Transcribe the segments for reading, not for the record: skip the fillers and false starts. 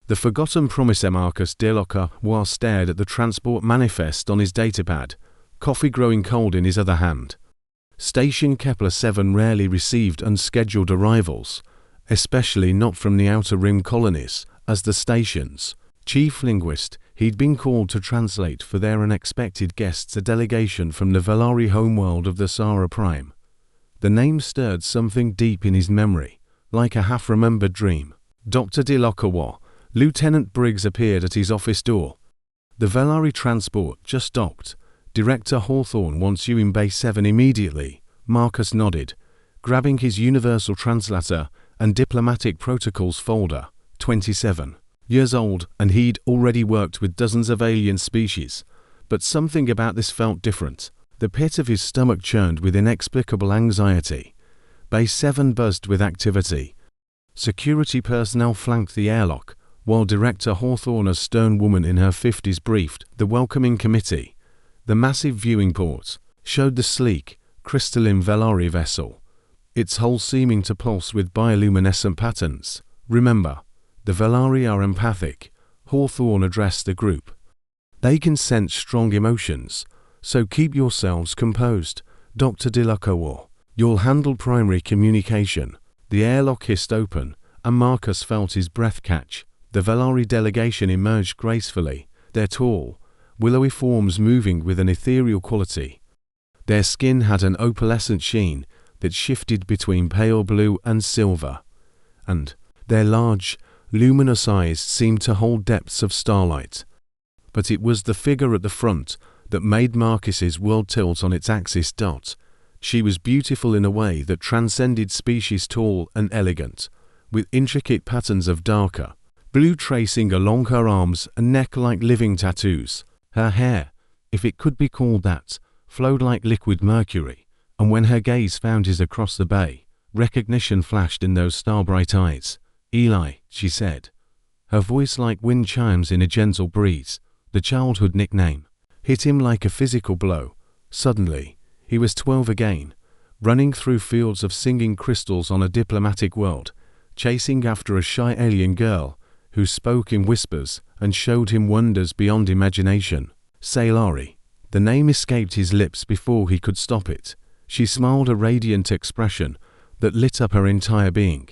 The forgotten promiser Marcus Delacroix stared at the transport manifest on his datapad, coffee growing cold in his other hand. Station Kepler 7 rarely received unscheduled arrivals, especially not from the Outer Rim colonies, as the station's chief linguist. He'd been called to translate for their unexpected guests a delegation from the Valari homeworld of the Sara Prime. The name stirred something deep in his memory, like a half-remembered dream. Dr. Delacroix. Lieutenant Briggs appeared at his office door. The Valari transport just docked. Director Hawthorne wants you in Bay 7 immediately. Marcus nodded, grabbing his Universal Translator and Diplomatic Protocols folder. 27 years old, and he'd already worked with dozens of alien species. But something about this felt different. The pit of his stomach churned with inexplicable anxiety. Bay 7 buzzed with activity. Security personnel flanked the airlock, while Director Hawthorne, a stern woman in her 50s, briefed the welcoming committee. The massive viewing port showed the sleek, crystalline Valari vessel, its hull seeming to pulse with bioluminescent patterns. Remember, the Valari are empathic, Hawthorne addressed the group. They can sense strong emotions, so keep yourselves composed. Dr. Delacroix. You'll handle primary communication. The airlock hissed open, and Marcus felt his breath catch. The Valari delegation emerged gracefully, their tall, willowy forms moving with an ethereal quality. Their skin had an opalescent sheen that shifted between pale blue and silver, and their large, luminous eyes seemed to hold depths of starlight. But it was the figure at the front that made Marcus's world tilt on its axis. She was beautiful in a way that transcended species, tall and elegant, with intricate patterns of darker blue tracing along her arms and neck like living tattoos. Her hair, if it could be called that, flowed like liquid mercury, and when her gaze found his across the bay, recognition flashed in those star-bright eyes. Eli, she said, her voice like wind chimes in a gentle breeze. The childhood nickname hit him like a physical blow. Suddenly, he was 12 again, running through fields of singing crystals on a diplomatic world, chasing after a shy alien girl who spoke in whispers and showed him wonders beyond imagination. Sailari. The name escaped his lips before he could stop it. She smiled, a radiant expression that lit up her entire being.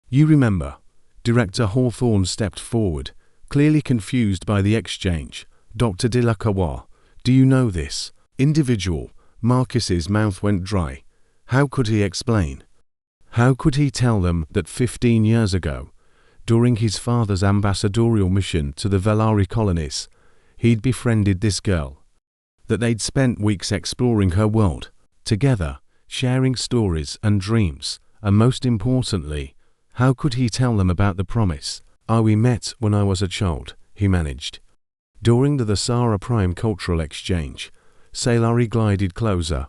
You remember? Director Hawthorne stepped forward, clearly confused by the exchange. Dr. Delacroix. Do you know this individual? Marcus's mouth went dry. How could he explain? How could he tell them that 15 years ago, during his father's ambassadorial mission to the Valari colonies, he'd befriended this girl, that they'd spent weeks exploring her world, together, sharing stories and dreams, and most importantly, how could he tell them about the promise? We met when I was a child, he managed. During the Sara Prime cultural exchange, Sailari glided closer,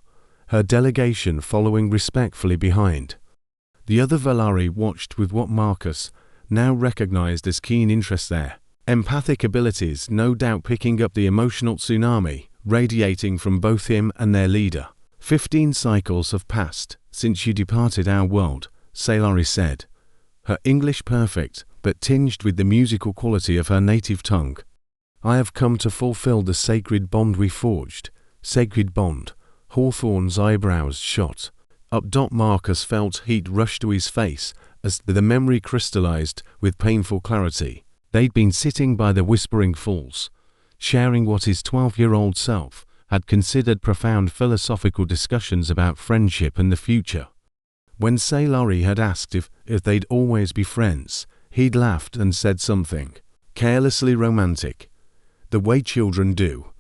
her delegation following respectfully behind. The other Valari watched with what Marcus now recognized as keen interest, their empathic abilities no doubt picking up the emotional tsunami radiating from both him and their leader. 15 cycles have passed since you departed our world, Sailari said, her English perfect but tinged with the musical quality of her native tongue. I have come to fulfill the sacred bond we forged. Sacred bond. Hawthorne's eyebrows shot up. Marcus felt heat rush to his face as the memory crystallized with painful clarity. They'd been sitting by the Whispering Falls, sharing what his 12-year-old self had considered profound philosophical discussions about friendship and the future. When Sailari had asked if they'd always be friends, he'd laughed and said something carelessly romantic. The way children do.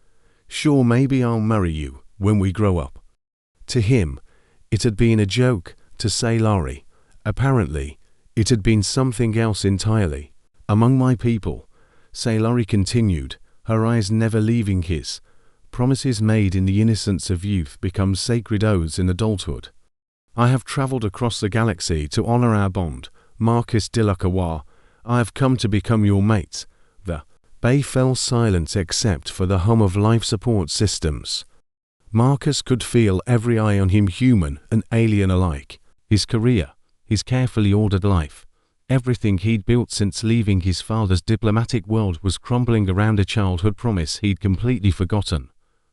Sure, maybe I'll marry you when we grow up. To him, it had been a joke. To Sailari, apparently, it had been something else entirely. Among my people, Sailari continued, her eyes never leaving his. Promises made in the innocence of youth become sacred oaths in adulthood. I have traveled across the galaxy to honor our bond, Marcus Delacroix. I have come to become your mate. The bay fell silent except for the hum of life support systems. Marcus could feel every eye on him, human and alien alike. His career, his carefully ordered life, Everything he'd built since leaving his father's diplomatic world was crumbling around a childhood promise he'd completely forgotten.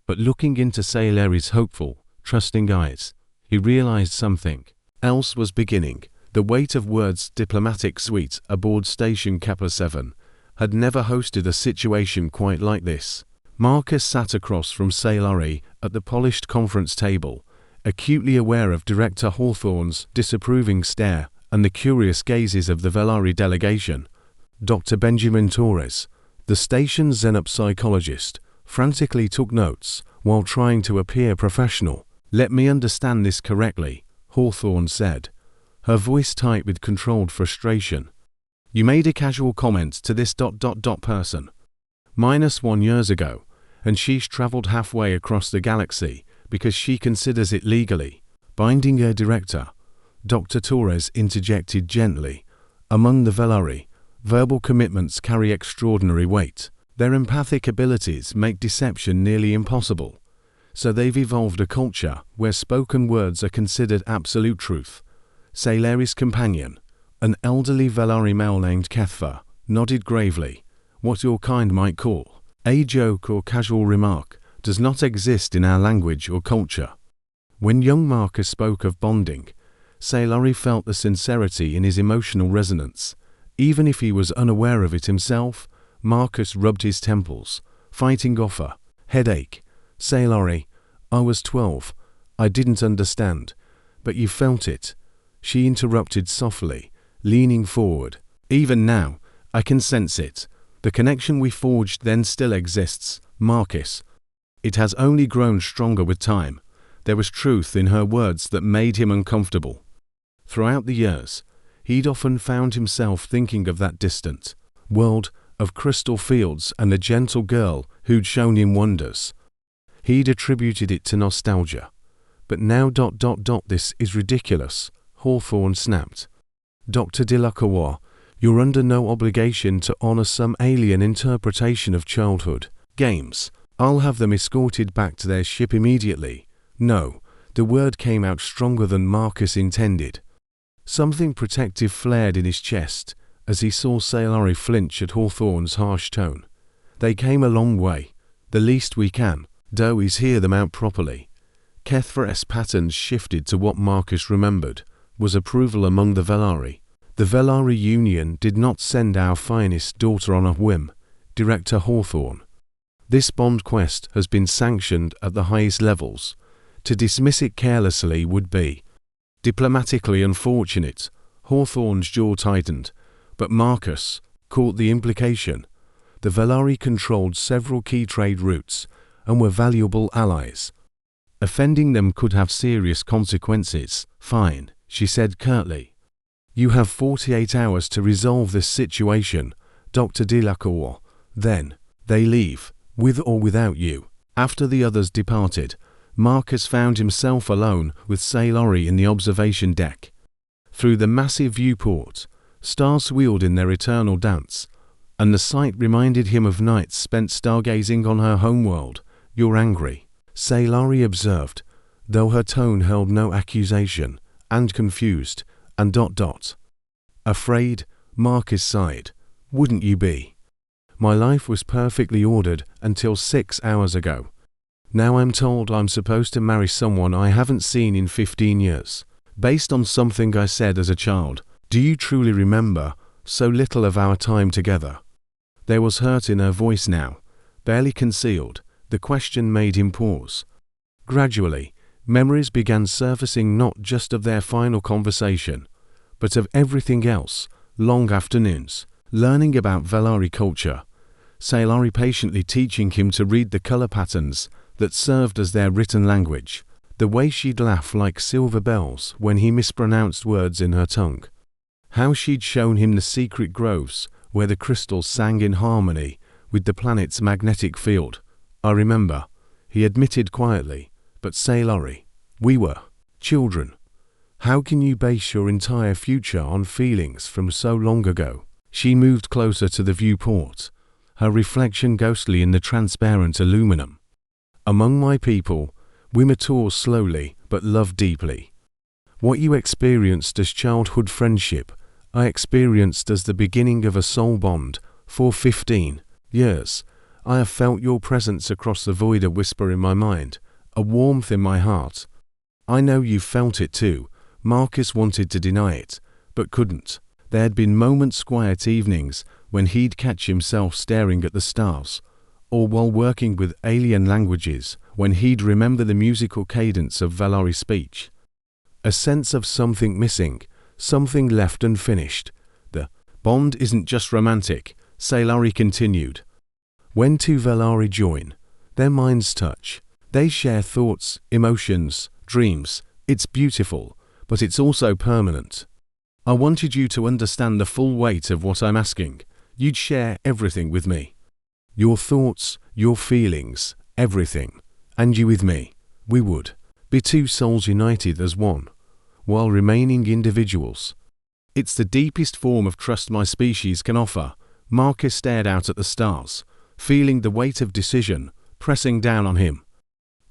But looking into Sailary's hopeful, trusting eyes, he realized something else was beginning. The weight of words diplomatic suite aboard Station Kepler 7 had never hosted a situation quite like this. Marcus sat across from Sailari at the polished conference table, acutely aware of Director Hawthorne's disapproving stare and the curious gazes of the Velari delegation. Dr. Benjamin Torres, the station's xenopsychologist, frantically took notes while trying to appear professional. "Let me understand this correctly," Hawthorne said, her voice tight with controlled frustration. "You made a casual comment to this person -1 years ago, and she's traveled halfway across the galaxy because she considers it legally binding her director." Dr. Torres interjected gently. "Among the Velari, verbal commitments carry extraordinary weight. Their empathic abilities make deception nearly impossible. So they've evolved a culture where spoken words are considered absolute truth." Sailari's companion, an elderly Velari male named Kethva, nodded gravely. "What your kind might call a joke or casual remark does not exist in our language or culture." When young Marcus spoke of bonding, Sailari felt the sincerity in his emotional resonance. Even if he was unaware of it himself, Marcus rubbed his temples, fighting off a headache. "Sailari, I was 12. I didn't understand. But you felt it," she interrupted softly, leaning forward. "Even now, I can sense it. The connection we forged then still exists, Marcus. It has only grown stronger with time." There was truth in her words that made him uncomfortable. Throughout the years, he'd often found himself thinking of that distant world of crystal fields and the gentle girl who'd shown him wonders. He'd attributed it to nostalgia. But now ... "This is ridiculous," Hawthorne snapped. "Dr. Delacroix, you're under no obligation to honor some alien interpretation of childhood games. I'll have them escorted back to their ship immediately." "No," the word came out stronger than Marcus intended. Something protective flared in his chest as he saw Sailari flinch at Hawthorne's harsh tone. "They came a long way. The least we can do is hear them out properly." Kethva's patterns shifted to what Marcus remembered was approval among the Velari. "The Velari Union did not send our finest daughter on a whim, Director Hawthorne. This bond quest has been sanctioned at the highest levels. To dismiss it carelessly would be diplomatically unfortunate." Hawthorne's jaw tightened, but Marcus caught the implication. The Velari controlled several key trade routes and were valuable allies. Offending them could have serious consequences. "Fine," she said curtly. "You have 48 hours to resolve this situation, Dr. Delacroix. Then, they leave, with or without you." After the others departed, Marcus found himself alone with Sailari in the observation deck. Through the massive viewport, stars wheeled in their eternal dance, and the sight reminded him of nights spent stargazing on her homeworld. "You're angry," Sailari observed, though her tone held no accusation, "and confused, and ... "Afraid," Marcus sighed. "Wouldn't you be? My life was perfectly ordered until 6 hours ago. Now I'm told I'm supposed to marry someone I haven't seen in 15 years, based on something I said as a child. Do you truly remember so little of our time together?" There was hurt in her voice now, barely concealed. The question made him pause. Gradually, memories began surfacing not just of their final conversation, but of everything else. Long afternoons, learning about Velari culture, Sailari patiently teaching him to read the color patterns that served as their written language, the way she'd laugh like silver bells when he mispronounced words in her tongue, how she'd shown him the secret groves where the crystals sang in harmony with the planet's magnetic field. "I remember," he admitted quietly, "but Sailari, we were children. How can you base your entire future on feelings from so long ago?" She moved closer to the viewport, her reflection ghostly in the transparent aluminum. "Among my people, we mature slowly but love deeply. What you experienced as childhood friendship I experienced as the beginning of a soul bond. For 15 years, I have felt your presence across the void, a whisper in my mind, a warmth in my heart. I know you felt it too. Marcus wanted to deny it, but couldn't. There had been moments, quiet evenings, when he'd catch himself staring at the stars, or while working with alien languages, when he'd remember the musical cadence of Valari speech. A sense of something missing, something left unfinished. The bond isn't just romantic, Salari continued. When two Valari join, their minds touch. They share thoughts, emotions, dreams. It's beautiful, but it's also permanent. I wanted you to understand the full weight of what I'm asking. You'd share everything with me. Your thoughts, your feelings, everything. And you with me. We would be two souls united as one, while remaining individuals. It's the deepest form of trust my species can offer. Marcus stared out at the stars, feeling the weight of decision pressing down on him.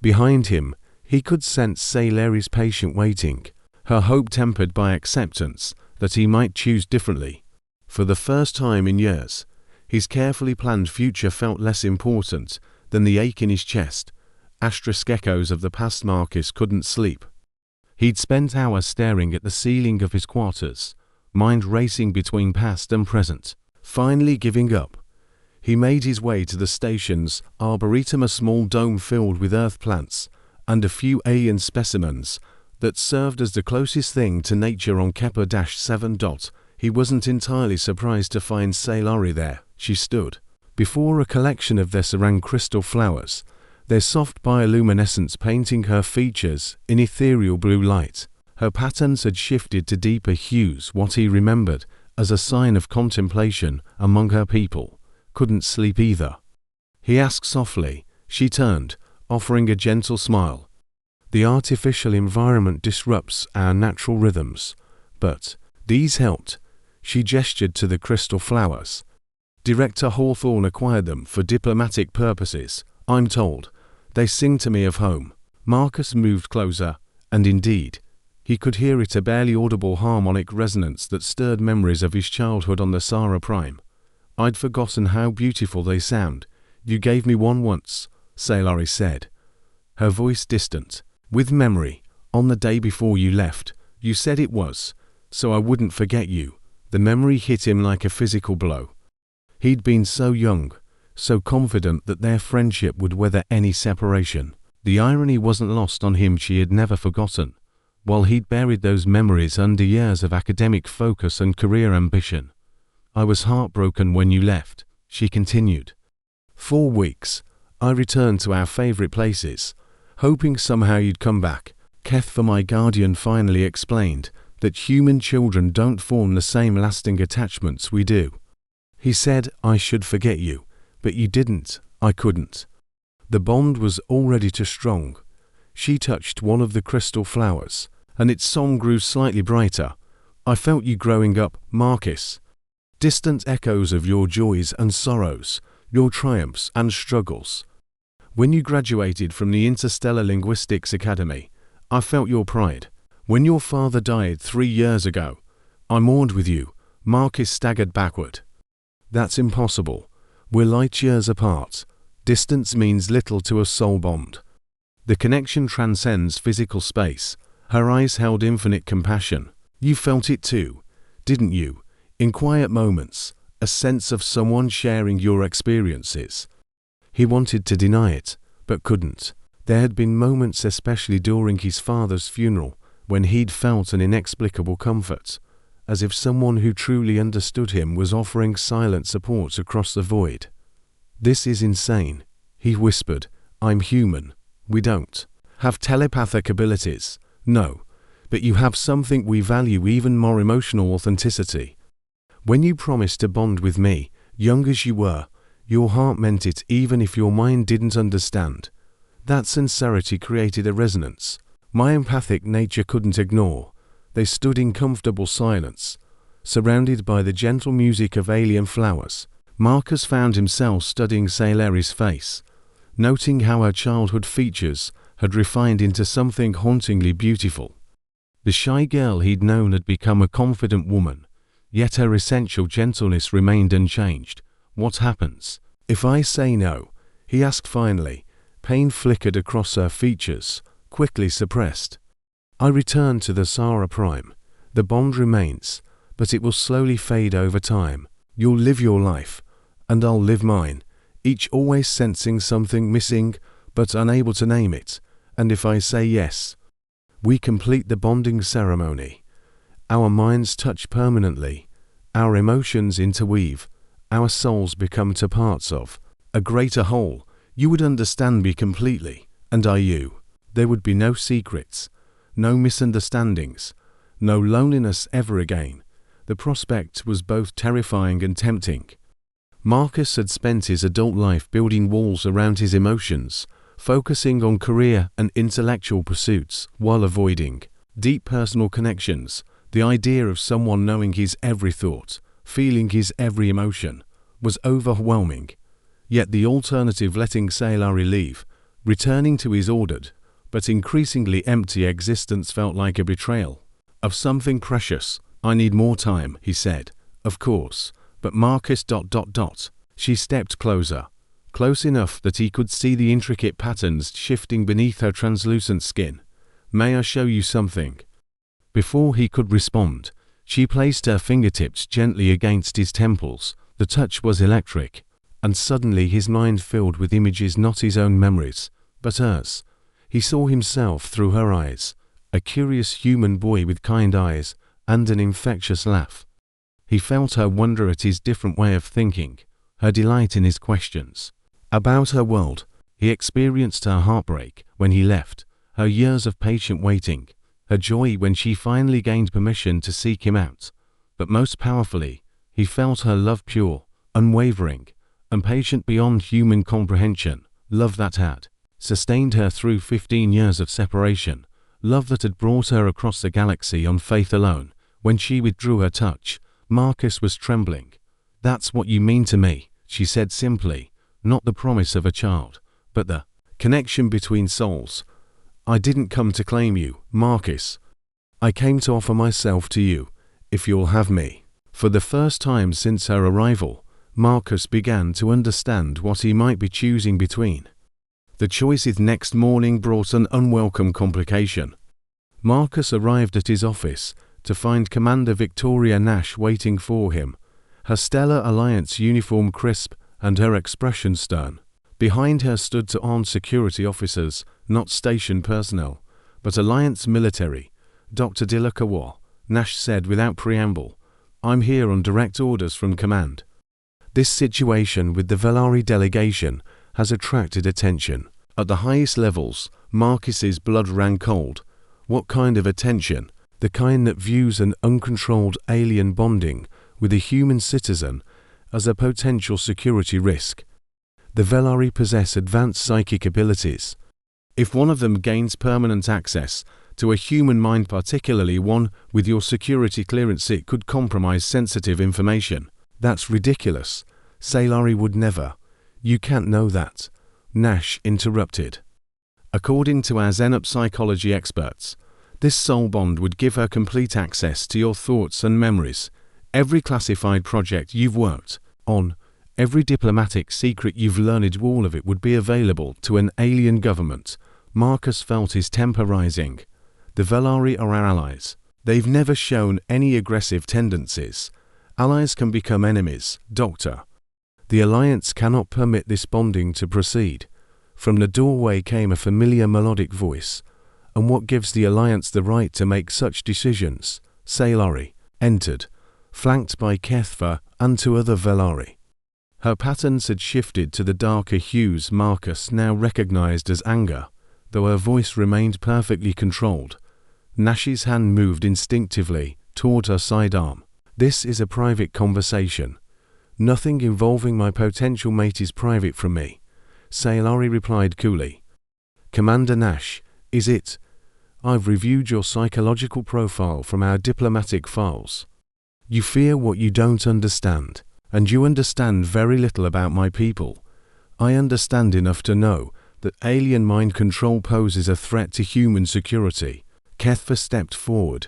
Behind him, he could sense Salari's patient waiting, her hope tempered by acceptance that he might choose differently. For the first time in years, his carefully planned future felt less important than the ache in his chest. Asterisk echoes of the past. Marcus couldn't sleep. He'd spent hours staring at the ceiling of his quarters, mind racing between past and present. Finally giving up, he made his way to the station's arboretum, a small dome filled with earth plants and a few alien specimens that served as the closest thing to nature on Kepler-7. He wasn't entirely surprised to find Salari there. She stood before a collection of their serang crystal flowers, their soft bioluminescence painting her features in ethereal blue light. Her patterns had shifted to deeper hues, what he remembered as a sign of contemplation among her people. Couldn't sleep either, he asked softly. She turned, offering a gentle smile. The artificial environment disrupts our natural rhythms, but these helped. She gestured to the crystal flowers. Director Hawthorne acquired them for diplomatic purposes, I'm told. They sing to me of home. Marcus moved closer, and indeed, he could hear it, a barely audible harmonic resonance that stirred memories of his childhood on the Sara Prime. I'd forgotten how beautiful they sound. You gave me one once, Salari said, her voice distant. With memory, on the day before you left, you said it was, so I wouldn't forget you. The memory hit him like a physical blow. He'd been so young, so confident that their friendship would weather any separation. The irony wasn't lost on him. She had never forgotten, while he'd buried those memories under years of academic focus and career ambition. I was heartbroken when you left, she continued. 4 weeks, I returned to our favorite places, hoping somehow you'd come back. Keth, for my guardian, finally explained that human children don't form the same lasting attachments we do. He said I should forget you, but you didn't. I couldn't. The bond was already too strong. She touched one of the crystal flowers, and its song grew slightly brighter. I felt you growing up, Marcus. Distant echoes of your joys and sorrows, your triumphs and struggles. When you graduated from the Interstellar Linguistics Academy, I felt your pride. When your father died 3 years ago, I mourned with you. Marcus staggered backward. That's impossible. We're light years apart. Distance means little to a soul bond. The connection transcends physical space. Her eyes held infinite compassion. You felt it too, didn't you? In quiet moments, a sense of someone sharing your experiences. He wanted to deny it, but couldn't. There had been moments, especially during his father's funeral, when he'd felt an inexplicable comfort, as if someone who truly understood him was offering silent support across the void. This is insane, he whispered. I'm human. We don't have telepathic abilities. No, but you have something we value even more: emotional authenticity. When you promised to bond with me, young as you were, your heart meant it even if your mind didn't understand. That sincerity created a resonance my empathic nature couldn't ignore. They stood in comfortable silence, surrounded by the gentle music of alien flowers. Marcus found himself studying Salari's face, noting how her childhood features had refined into something hauntingly beautiful. The shy girl he'd known had become a confident woman, yet her essential gentleness remained unchanged. What happens if I say no? He asked finally. Pain flickered across her features, quickly suppressed. I return to the Sara Prime. The bond remains, but it will slowly fade over time. You'll live your life, and I'll live mine, each always sensing something missing, but unable to name it. And if I say yes, we complete the bonding ceremony. Our minds touch permanently, our emotions interweave, our souls become two parts of a greater whole. You would understand me completely, and I you. There would be no secrets, no misunderstandings, no loneliness ever again. The prospect was both terrifying and tempting. Marcus had spent his adult life building walls around his emotions, focusing on career and intellectual pursuits while avoiding deep personal connections. The idea of someone knowing his every thought, feeling his every emotion, was overwhelming. Yet the alternative, letting Sailari leave, returning to his ordered, but increasingly empty existence, felt like a betrayal of something precious. I need more time, he said. Of course, but Marcus... She stepped closer, close enough that he could see the intricate patterns shifting beneath her translucent skin. May I show you something? Before he could respond, she placed her fingertips gently against his temples. The touch was electric, and suddenly his mind filled with images, not his own memories, but hers. He saw himself through her eyes, a curious human boy with kind eyes and an infectious laugh. He felt her wonder at his different way of thinking, her delight in his questions about her world. He experienced her heartbreak when he left, her years of patient waiting, her joy when she finally gained permission to seek him out. But most powerfully, he felt her love, pure, unwavering, and patient beyond human comprehension, love that had sustained her through 15 years of separation, love that had brought her across the galaxy on faith alone. When she withdrew her touch, Marcus was trembling. That's what you mean to me, she said simply, not the promise of a child, but the connection between souls. I didn't come to claim you, Marcus. I came to offer myself to you, if you'll have me. For the first time since her arrival, Marcus began to understand what he might be choosing between. The choices next morning brought an unwelcome complication. Marcus arrived at his office to find Commander Victoria Nash waiting for him, her Stellar Alliance uniform crisp and her expression stern. Behind her stood two armed security officers, not station personnel, but Alliance military. Dr. Dilakawa, Nash said without preamble, I'm here on direct orders from command. This situation with the Velari delegation has attracted attention. At the highest levels, Marcus's blood ran cold. What kind of attention? The kind that views an uncontrolled alien bonding with a human citizen as a potential security risk. The Velari possess advanced psychic abilities. If one of them gains permanent access to a human mind, particularly one with your security clearance, it could compromise sensitive information. That's ridiculous. Sailari would never. You can't know that. Nash interrupted. According to our Zenup psychology experts, this soul bond would give her complete access to your thoughts and memories. Every classified project you've worked on, every diplomatic secret you've learned, all of it would be available to an alien government. Marcus felt his temper rising. The Velari are our allies. They've never shown any aggressive tendencies. Allies can become enemies, Doctor. The Alliance cannot permit this bonding to proceed. From the doorway came a familiar melodic voice. And what gives the Alliance the right to make such decisions? Sailari entered, flanked by Kethva and two other Velari. Her patterns had shifted to the darker hues Marcus now recognized as anger, though her voice remained perfectly controlled. Nash's hand moved instinctively toward her sidearm. This is a private conversation. Nothing involving my potential mate is private from me, Sailari replied coolly. Commander Nash, is it? I've reviewed your psychological profile from our diplomatic files. You fear what you don't understand, and you understand very little about my people. I understand enough to know that alien mind control poses a threat to human security. Kethva stepped forward,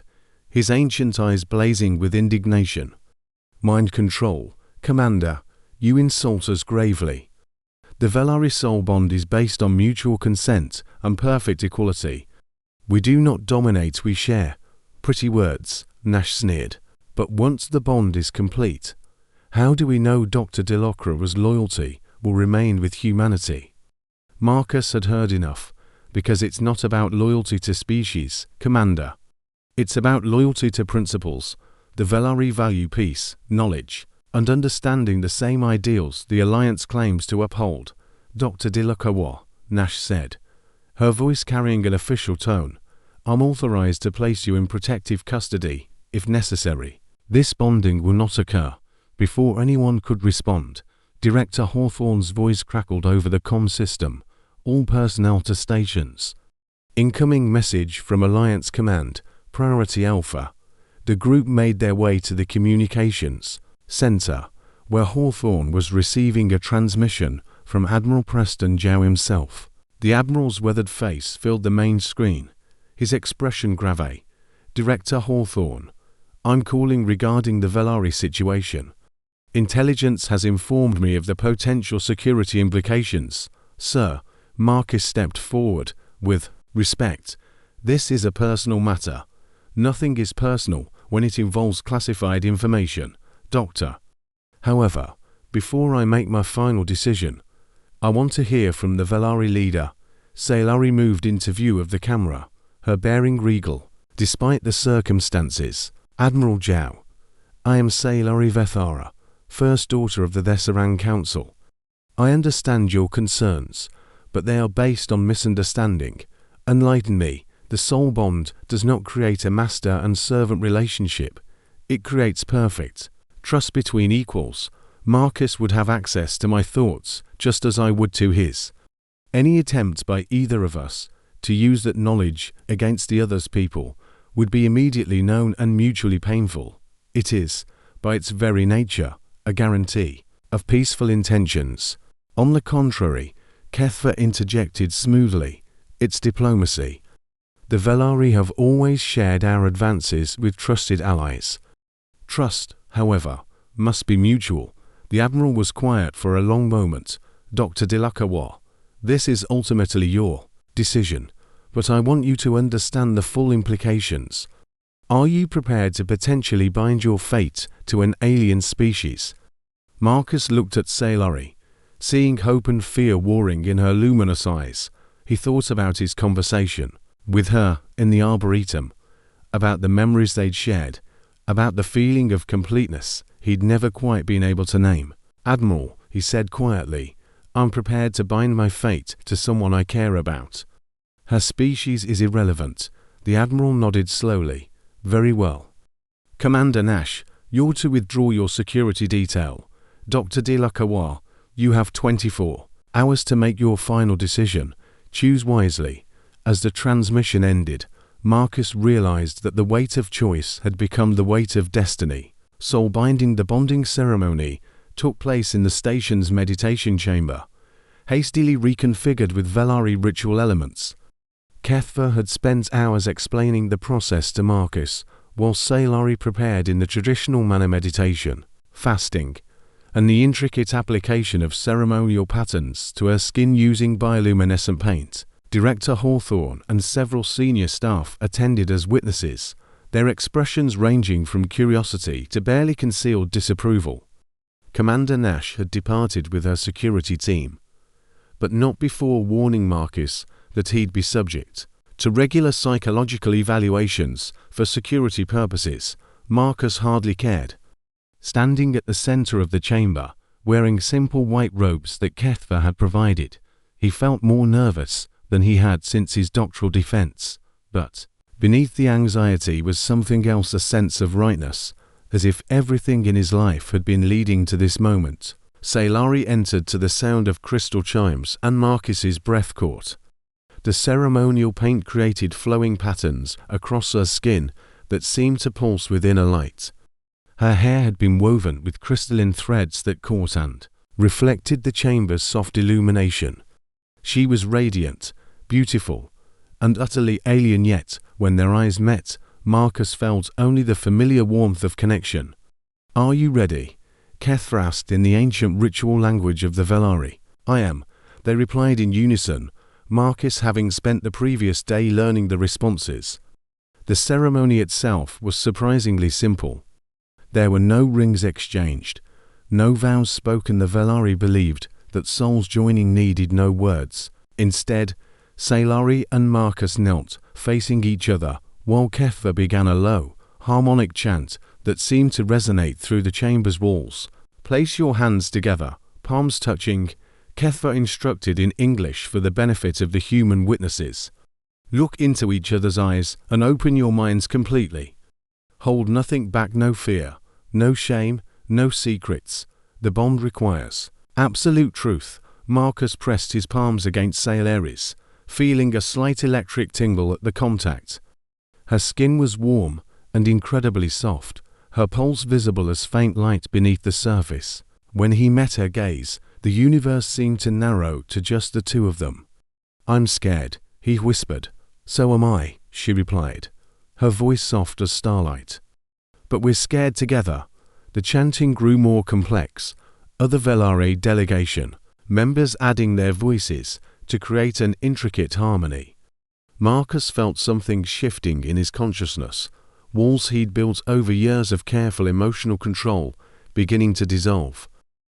his ancient eyes blazing with indignation. Mind control. Commander, you insult us gravely. The Velari soul bond is based on mutual consent and perfect equality. We do not dominate, we share. Pretty words, Nash sneered. But once the bond is complete, how do we know Dr. Delacroix's loyalty will remain with humanity? Marcus had heard enough, because it's not about loyalty to species, Commander. It's about loyalty to principles. The Velari value peace, knowledge, and understanding the same ideals the Alliance claims to uphold. Dr. Delacroix, Nash said, her voice carrying an official tone. I'm authorized to place you in protective custody, if necessary. This bonding will not occur. Before anyone could respond, Director Hawthorne's voice crackled over the comm system. All personnel to stations. Incoming message from Alliance Command, Priority Alpha. The group made their way to the communications center, where Hawthorne was receiving a transmission from Admiral Preston Jow himself. The Admiral's weathered face filled the main screen, his expression grave. Director Hawthorne, I'm calling regarding the Velari situation. Intelligence has informed me of the potential security implications. Sir, Marcus stepped forward, with respect. This is a personal matter. Nothing is personal when it involves classified information, Doctor. However, before I make my final decision, I want to hear from the Velari leader. Sailari moved into view of the camera, her bearing regal, despite the circumstances. Admiral Jow, I am Sailari Vethara, first daughter of the Thesserang Council. I understand your concerns, but they are based on misunderstanding. Enlighten me. The soul bond does not create a master and servant relationship. It creates perfect trust between equals. Marcus would have access to my thoughts, just as I would to his. Any attempt by either of us to use that knowledge against the other's people would be immediately known and mutually painful. It is, by its very nature, a guarantee of peaceful intentions. On the contrary, Kethva interjected smoothly, it's diplomacy. The Velari have always shared our advances with trusted allies. Trust, however, must be mutual. The Admiral was quiet for a long moment. Dr. Delacroix, this is ultimately your decision, but I want you to understand the full implications. Are you prepared to potentially bind your fate to an alien species? Marcus looked at Sailari, seeing hope and fear warring in her luminous eyes. He thought about his conversation with her in the Arboretum, about the memories they'd shared, about the feeling of completeness he'd never quite been able to name. Admiral, he said quietly, I'm prepared to bind my fate to someone I care about. Her species is irrelevant. The Admiral nodded slowly. Very well. Commander Nash, you're to withdraw your security detail. Dr. Delacroix, you have 24 hours to make your final decision. Choose wisely. As the transmission ended, Marcus realized that the weight of choice had become the weight of destiny. Soul binding. The bonding ceremony took place in the station's meditation chamber, hastily reconfigured with Velari ritual elements. Kethva had spent hours explaining the process to Marcus, while Sailari prepared in the traditional manner meditation, fasting, and the intricate application of ceremonial patterns to her skin using bioluminescent paint. Director Hawthorne and several senior staff attended as witnesses, their expressions ranging from curiosity to barely concealed disapproval. Commander Nash had departed with her security team, but not before warning Marcus that he'd be subject to regular psychological evaluations for security purposes. Marcus hardly cared. Standing at the center of the chamber, wearing simple white robes that Kethva had provided, he felt more nervous than he had since his doctoral defense. But beneath the anxiety was something else, a sense of rightness, as if everything in his life had been leading to this moment. Sailari entered to the sound of crystal chimes, and Marcus's breath caught. The ceremonial paint created flowing patterns across her skin that seemed to pulse within a light. Her hair had been woven with crystalline threads that caught and reflected the chamber's soft illumination. She was radiant, beautiful, and utterly alien, yet when their eyes met, Marcus felt only the familiar warmth of connection. "Are you ready?" Kethra asked in the ancient ritual language of the Velari. "I am," they replied in unison, Marcus having spent the previous day learning the responses. The ceremony itself was surprisingly simple. There were no rings exchanged, no vows spoken. The Velari believed that souls joining needed no words. Instead, Sailari and Marcus knelt, facing each other, while Kethra began a low, harmonic chant that seemed to resonate through the chamber's walls. "Place your hands together, palms touching," Kethra instructed in English for the benefit of the human witnesses. "Look into each other's eyes and open your minds completely. Hold nothing back, no fear, no shame, no secrets. The bond requires absolute truth." Marcus pressed his palms against Sailari's, feeling a slight electric tingle at the contact. Her skin was warm and incredibly soft, her pulse visible as faint light beneath the surface. When he met her gaze, the universe seemed to narrow to just the two of them. "I'm scared," he whispered. "So am I," she replied, her voice soft as starlight. "But we're scared together." The chanting grew more complex, other Velari delegation members adding their voices to create an intricate harmony. Marcus felt something shifting in his consciousness, walls he'd built over years of careful emotional control beginning to dissolve.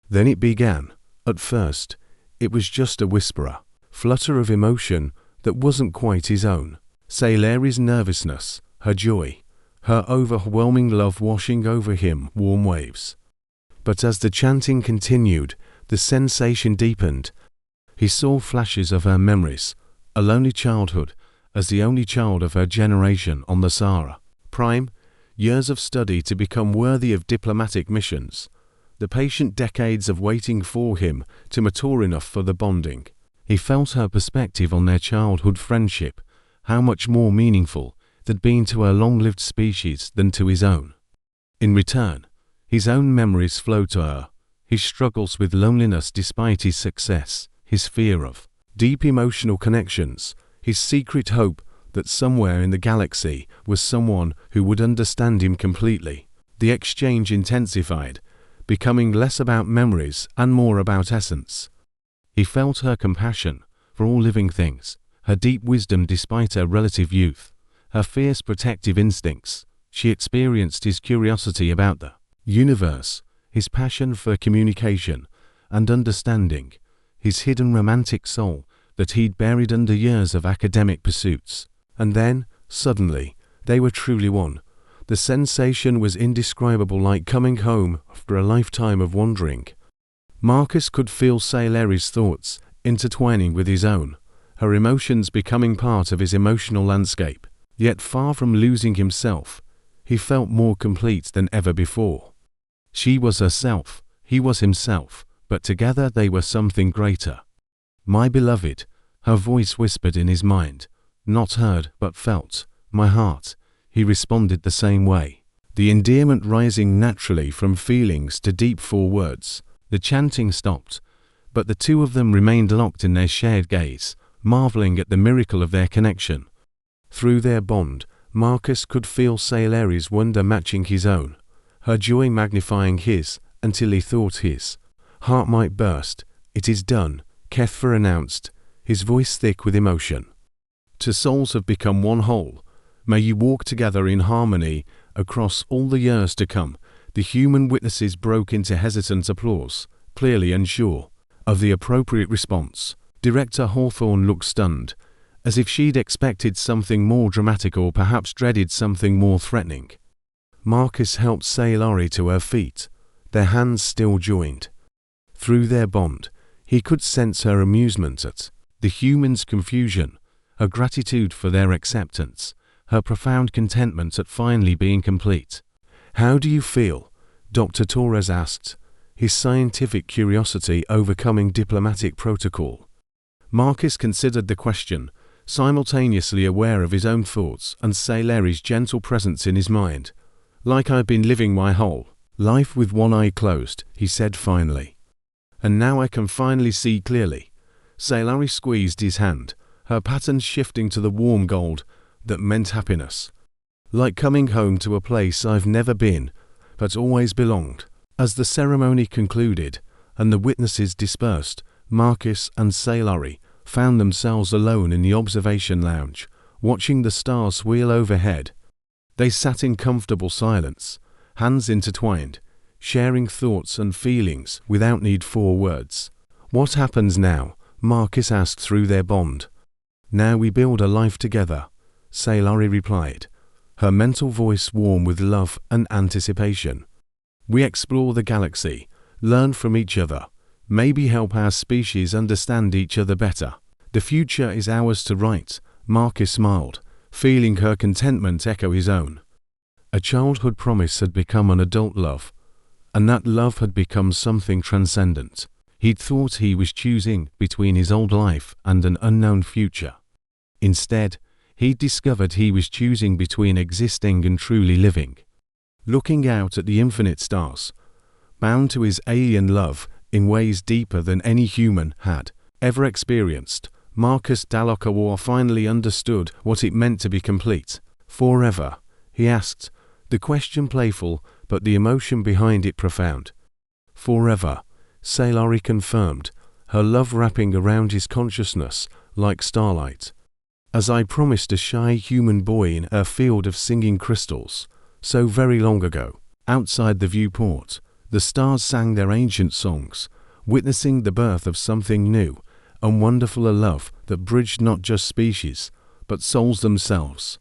Then it began. At first, it was just a whisperer, flutter of emotion that wasn't quite his own. Sailari's nervousness, her joy, her overwhelming love washing over him, warm waves. But as the chanting continued, the sensation deepened. He saw flashes of her memories, a lonely childhood, as the only child of her generation on the Sahara. Prime, years of study to become worthy of diplomatic missions. The patient decades of waiting for him to mature enough for the bonding. He felt her perspective on their childhood friendship, how much more meaningful that'd been to her long-lived species than to his own. In return, his own memories flowed to her, his struggles with loneliness despite his success, his fear of deep emotional connections, his secret hope that somewhere in the galaxy was someone who would understand him completely. The exchange intensified, becoming less about memories and more about essence. He felt her compassion for all living things, her deep wisdom despite her relative youth, her fierce protective instincts. She experienced his curiosity about the universe, his passion for communication and understanding, his hidden romantic soul that he'd buried under years of academic pursuits. And then, suddenly, they were truly one. The sensation was indescribable, like coming home after a lifetime of wandering. Marcus could feel Sailari's thoughts intertwining with his own, her emotions becoming part of his emotional landscape. Yet far from losing himself, he felt more complete than ever before. She was herself, he was himself, but together they were something greater. "My beloved," her voice whispered in his mind, not heard but felt. "My heart," he responded the same way, the endearment rising naturally from feelings to deep for words. The chanting stopped, but the two of them remained locked in their shared gaze, marveling at the miracle of their connection. Through their bond, Marcus could feel Sailari's wonder matching his own, her joy magnifying his, until he thought his heart might burst. "It is done," Kethra announced, his voice thick with emotion. "Two souls have become one whole. May you walk together in harmony across all the years to come." The human witnesses broke into hesitant applause, clearly unsure of the appropriate response. Director Hawthorne looked stunned, as if she'd expected something more dramatic or perhaps dreaded something more threatening. Marcus helped Sailari to her feet, their hands still joined. Through their bond, he could sense her amusement at the humans' confusion, her gratitude for their acceptance, her profound contentment at finally being complete. "How do you feel?" Dr. Torres asked, his scientific curiosity overcoming diplomatic protocol. Marcus considered the question, simultaneously aware of his own thoughts and Sailari's gentle presence in his mind. "Like I've been living my whole life with one eye closed," he said finally. "And now I can finally see clearly." Sailari squeezed his hand, her patterns shifting to the warm gold that meant happiness. "Like coming home to a place I've never been, but always belonged. As the ceremony concluded and the witnesses dispersed, Marcus and Salari found themselves alone in the observation lounge, watching the stars wheel overhead. They sat in comfortable silence, hands intertwined, sharing thoughts and feelings without need for words. "What happens now?" Marcus asked through their bond. "Now we build a life together," Salari replied, her mental voice warm with love and anticipation. "We explore the galaxy, learn from each other, maybe help our species understand each other better. The future is ours to write," Marcus smiled, feeling her contentment echo his own. A childhood promise had become an adult love, and that love had become something transcendent. He'd thought he was choosing between his old life and an unknown future. Instead, he'd discovered he was choosing between existing and truly living. Looking out at the infinite stars, bound to his alien love in ways deeper than any human had ever experienced, Marcus Dalokawar finally understood what it meant to be complete. "Forever?" he asked, the question playful, but the emotion behind it profound. "Forever," Salari confirmed, her love wrapping around his consciousness like starlight. "As I promised a shy human boy in a field of singing crystals, so very long ago." Outside the viewport, the stars sang their ancient songs, witnessing the birth of something new and wonderful, a love that bridged not just species, but souls themselves.